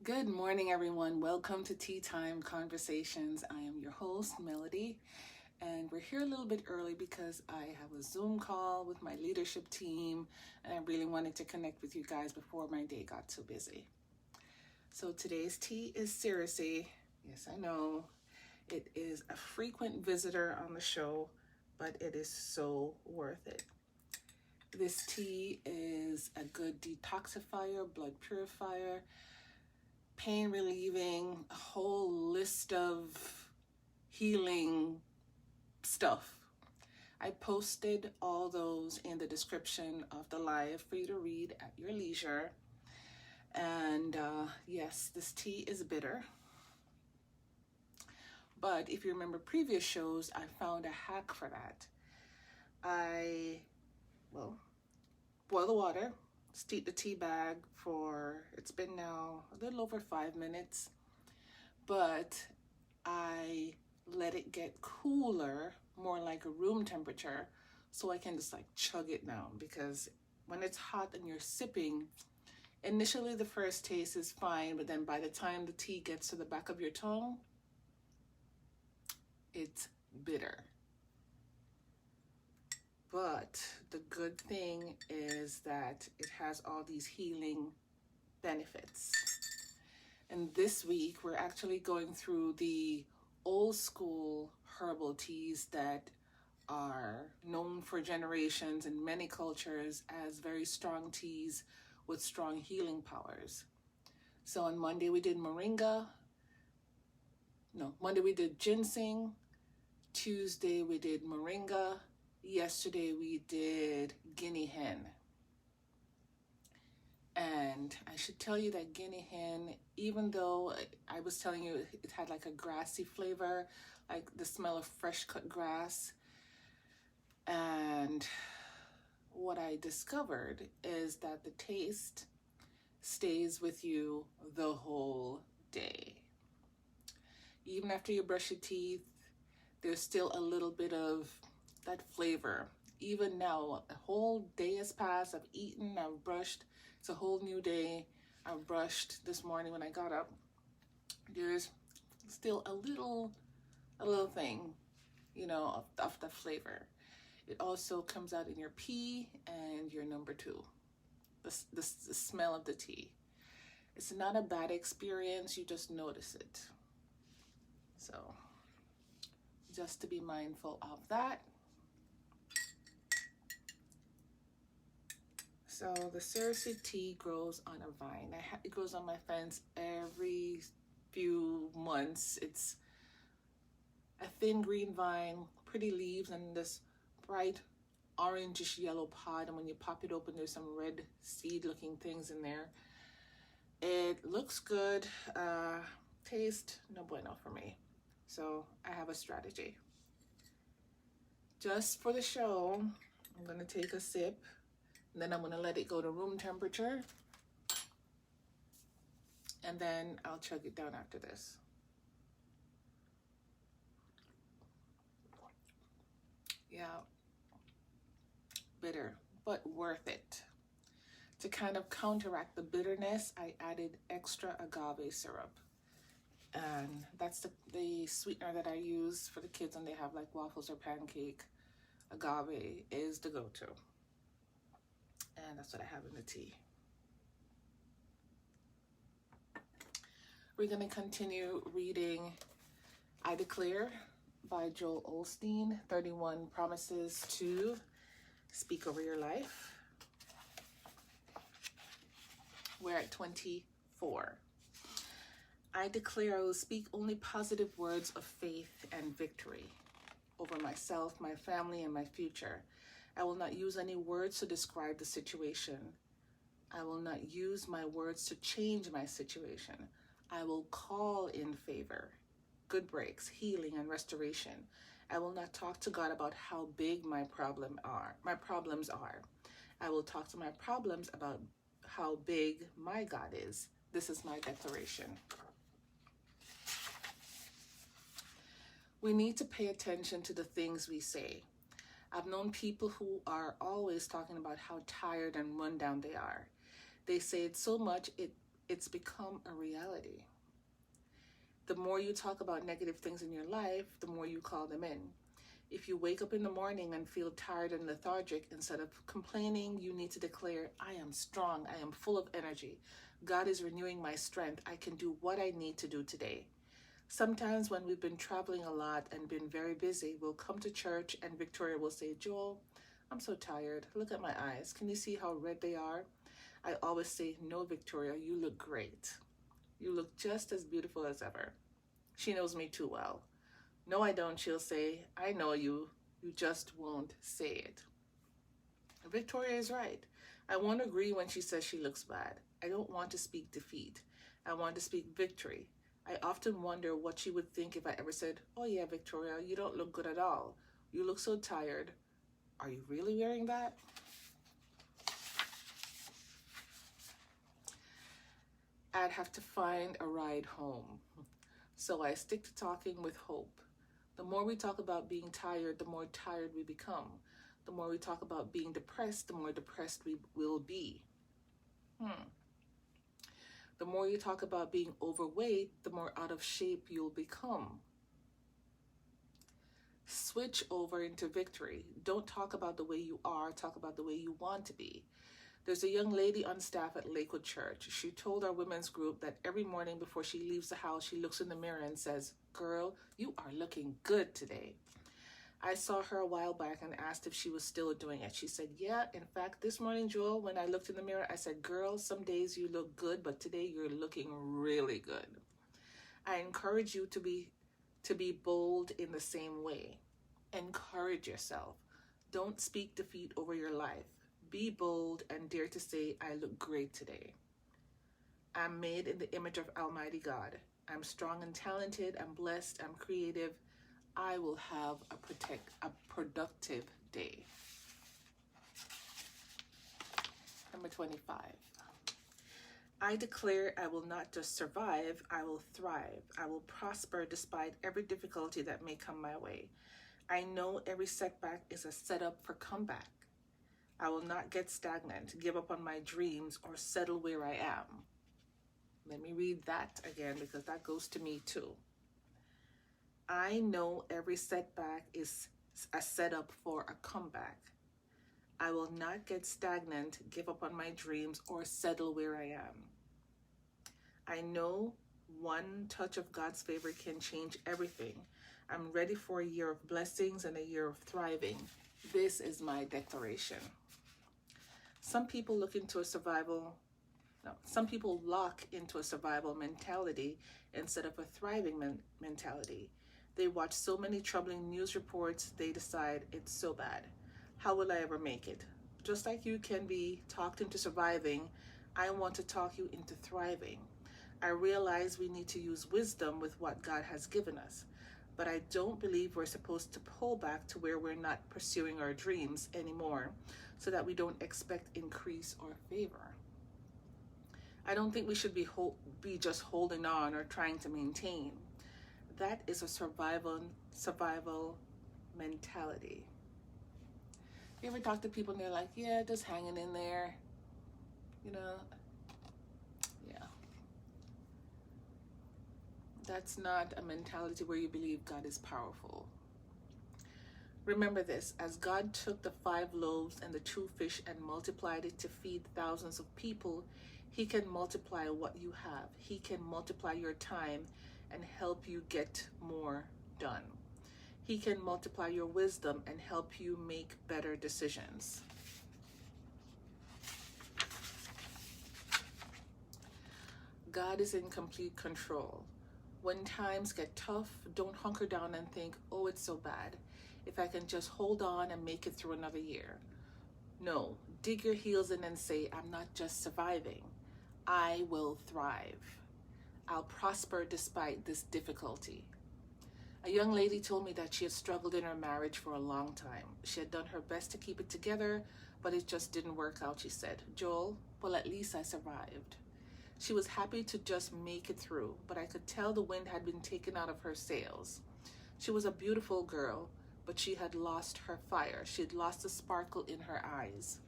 Good morning, everyone. Welcome to Tea Time Conversations. I am your host, Melody, and we're here a little bit early because I have a Zoom call with my leadership team, and I really wanted to connect with you guys before my day got too busy. So today's tea is Cerasee. Yes, I know it is a frequent visitor on the show, but it is so worth it. This tea is a good detoxifier, blood purifier, pain relieving, a whole list of healing stuff. I posted all those in the description of the live for you to read at your leisure. And yes, this tea is bitter. But if you remember previous shows, I found a hack for that. Boil the water, steep the tea bag for, it's been now a little over 5 minutes, but I let it get cooler, more like a room temperature, so I can just like chug it down, because when it's hot and you're sipping, initially the first taste is fine, but then by the time the tea gets to the back of your tongue, it's bitter. But the good thing is that it has all these healing benefits. And this week, we're actually going through the old school herbal teas that are known for generations in many cultures as very strong teas with strong healing powers. So on Monday, we did Monday we did ginseng. Tuesday, we did moringa. Yesterday we did guinea hen. And I should tell you that guinea hen, even though I was telling you it had like a grassy flavor, like the smell of fresh cut grass, and what I discovered is that the taste stays with you the whole day. Even after you brush your teeth, there's still a little bit of that flavor. Even now, a whole day has passed, I've eaten, I've brushed, it's a whole new day. I've brushed this morning when I got up. There's still a little thing, of the flavor. It also comes out in your pee and your number two, the smell of the tea. It's not a bad experience, you just notice it. So, just to be mindful of that. So the Cerasee tea grows on a vine. It grows on my fence every few months. It's a thin green vine, pretty leaves, and this bright orangish yellow pod. And when you pop it open, there's some red seed-looking things in there. It looks good. Taste, no bueno for me. So I have a strategy. Just for the show, I'm going to take a sip. And then I'm going to let it go to room temperature. And then I'll chug it down after this. Yeah. Bitter, but worth it. To kind of counteract the bitterness, I added extra agave syrup. And that's the sweetener that I use for the kids when they have like waffles or pancake. Agave is the go-to. And that's what I have in the tea. We're going to continue reading I Declare by Joel Osteen, 31 Promises to Speak Over Your Life. We're at 24. I declare I will speak only positive words of faith and victory over myself, my family, and my future. I will not use any words to describe the situation. I will not use my words to change my situation. I will call in favor, good breaks, healing, and restoration. I will not talk to God about how big my problems are. I will talk to my problems about how big my God is. This is my declaration. We need to pay attention to the things we say. I've known people who are always talking about how tired and run down they are. They say it so much it it's become a reality. The more you talk about negative things in your life, the more you call them in. If you wake up in the morning and feel tired and lethargic, instead of complaining, you need to declare, I am strong, I am full of energy. God is renewing my strength. I can do what I need to do today. Sometimes when we've been traveling a lot and been very busy, we'll come to church and Victoria will say, Joel, I'm so tired. Look at my eyes. Can you see how red they are? I always say, no, Victoria, you look great. You look just as beautiful as ever. She knows me too well. No, I don't, she'll say. I know you. You just won't say it. Victoria is right. I won't agree when she says she looks bad. I don't want to speak defeat. I want to speak victory. I often wonder what she would think if I ever said, oh yeah, Victoria, you don't look good at all. You look so tired. Are you really wearing that? I'd have to find a ride home. So I stick to talking with hope. The more we talk about being tired, the more tired we become. The more we talk about being depressed, the more depressed we will be. The more you talk about being overweight, the more out of shape you'll become. Switch over into victory. Don't talk about the way you are, talk about the way you want to be. There's a young lady on staff at Lakewood Church. She told our women's group that every morning before she leaves the house, she looks in the mirror and says, girl, you are looking good today. I saw her a while back and asked if she was still doing it. She said, yeah, in fact, this morning, Joel, when I looked in the mirror, I said, girl, some days you look good, but today you're looking really good. I encourage you to be bold in the same way. Encourage yourself. Don't speak defeat over your life. Be bold and dare to say, I look great today. I'm made in the image of Almighty God. I'm strong and talented. I'm blessed. I'm creative. I will have a productive day. Number 25. I declare I will not just survive, I will thrive. I will prosper despite every difficulty that may come my way. I know every setback is a setup for comeback. I will not get stagnant, give up on my dreams, or settle where I am. Let me read that again because that goes to me too. I know every setback is a setup for a comeback. I will not get stagnant, give up on my dreams, or settle where I am. I know one touch of God's favor can change everything. I'm ready for a year of blessings and a year of thriving. This is my declaration. Some people lock into a survival mentality instead of a thriving mentality. They watch so many troubling news reports, they decide it's so bad. How will I ever make it? Just like you can be talked into surviving, I want to talk you into thriving. I realize we need to use wisdom with what God has given us, but I don't believe we're supposed to pull back to where we're not pursuing our dreams anymore so that we don't expect increase or favor. I don't think we should be just holding on or trying to maintain. That is a survival mentality. You ever talk to people and they're like, yeah, just hanging in there, yeah. That's not a mentality where you believe God is powerful. Remember this, as God took the 5 loaves and the 2 fish and multiplied it to feed thousands of people, he can multiply what you have. He can multiply your time and help you get more done. He can multiply your wisdom and help you make better decisions. God is in complete control. When times get tough, don't hunker down and think, oh, it's so bad. If I can just hold on and make it through another year. No, dig your heels in and say, I'm not just surviving. I will thrive. I'll prosper despite this difficulty. A young lady told me that she had struggled in her marriage for a long time. She had done her best to keep it together, but it just didn't work out, she said. Joel, well, at least I survived. She was happy to just make it through, but I could tell the wind had been taken out of her sails. She was a beautiful girl, but she had lost her fire. She had lost the sparkle in her eyes.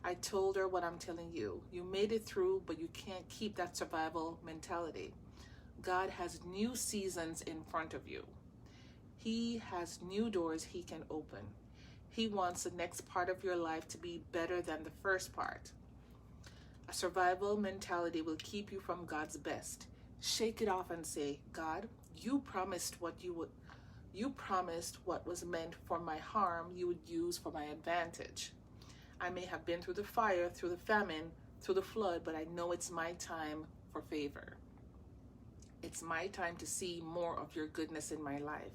I told her what I'm telling you. You made it through, but you can't keep that survival mentality. God has new seasons in front of you. He has new doors he can open. He wants the next part of your life to be better than the first part. A survival mentality will keep you from God's best. Shake it off and say, God, you promised what was meant for my harm, you would use for my advantage. I may have been through the fire, through the famine, through the flood, but I know it's my time for favor. It's my time to see more of your goodness in my life.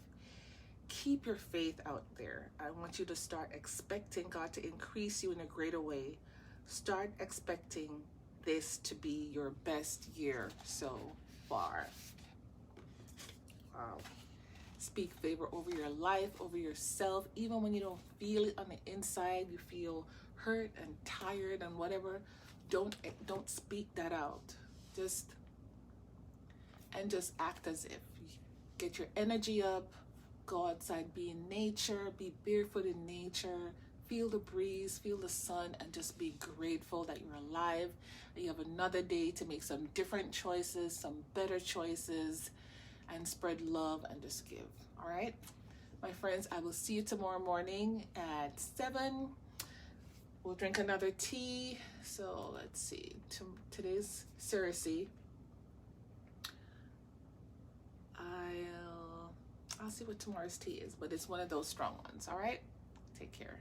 Keep your faith out there. I want you to start expecting God to increase you in a greater way. Start expecting this to be your best year so far. Wow. Speak favor over your life, over yourself. Even when you don't feel it on the inside, you feel hurt and tired and whatever, don't speak that out. Just act as if. Get your energy up, go outside, be in nature, be barefoot in nature, feel the breeze, feel the sun, and just be grateful that you're alive, and you have another day to make some different choices, some better choices, and spread love and just give. All right, my friends, I will see you tomorrow morning at 7. We'll drink another tea. So let's see, today's Cerasee. I'll see what tomorrow's tea is, but it's one of those strong ones. All right, take care.